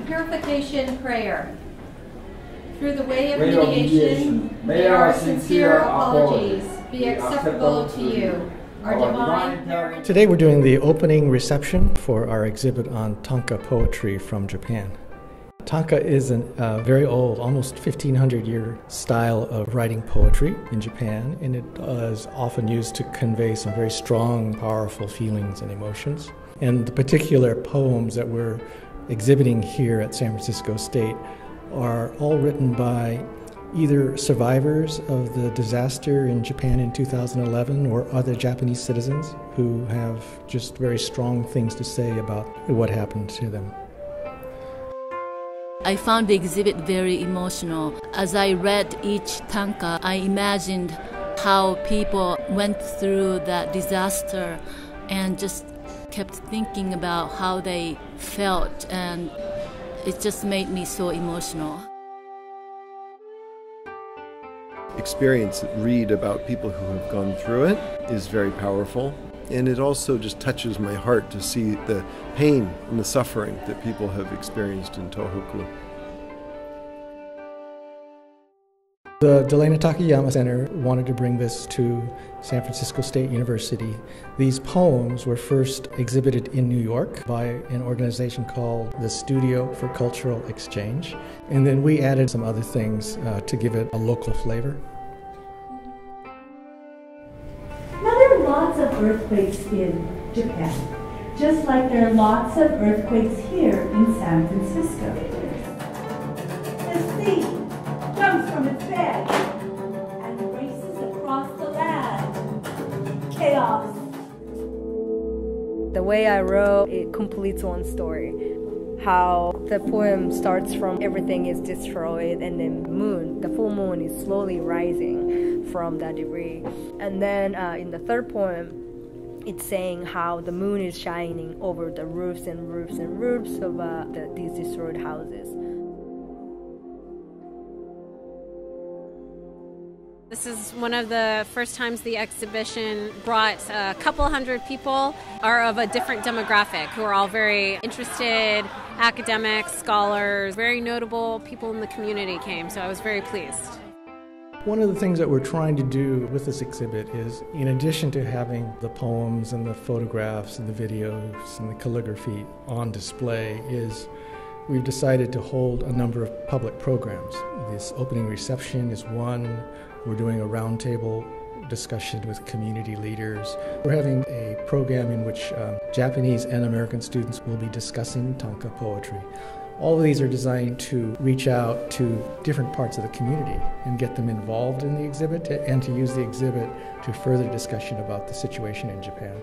Purification prayer. Through the way of mediation, may our sincere apologies be acceptable to you, our divine parent. Today we're doing the opening reception for our exhibit on Tanka poetry from Japan. Tanka is a very old, almost 1500-year style of writing poetry in Japan, and it is often used to convey some very strong, powerful feelings and emotions. And the particular poems that we're exhibiting here at San Francisco State are all written by either survivors of the disaster in Japan in 2011 or other Japanese citizens who have just very strong things to say about what happened to them. I found the exhibit very emotional. As I read each tanka, I imagined how people went through that disaster and just kept thinking about how they felt, and it just made me so emotional. Experience, read about people who have gone through it is very powerful, and it also just touches my heart to see the pain and the suffering that people have experienced in Tohoku. The Dilena Takeyama Center wanted to bring this to San Francisco State University. These poems were first exhibited in New York by an organization called the Studio for Cultural Exchange, and then we added some other things to give it a local flavor. Now there are lots of earthquakes in Japan, just like there are lots of earthquakes here in San Francisco. The sea jumps from its bed and races across the land. Chaos. The way I wrote, it completes one story. How the poem starts from everything is destroyed, and then the full moon is slowly rising from that debris. And then in the third poem, it's saying how the moon is shining over the roofs and roofs and roofs of these destroyed houses. This is one of the first times the exhibition brought a couple hundred people are of a different demographic who are all very interested, academics, scholars, very notable people in the community came, so I was very pleased. One of the things that we're trying to do with this exhibit is, in addition to having the poems and the photographs and the videos and the calligraphy on display, is we've decided to hold a number of public programs. This opening reception is one. We're doing a roundtable discussion with community leaders. We're having a program in which Japanese and American students will be discussing Tanka poetry. All of these are designed to reach out to different parts of the community and get them involved in the exhibit and to use the exhibit to further discussion about the situation in Japan.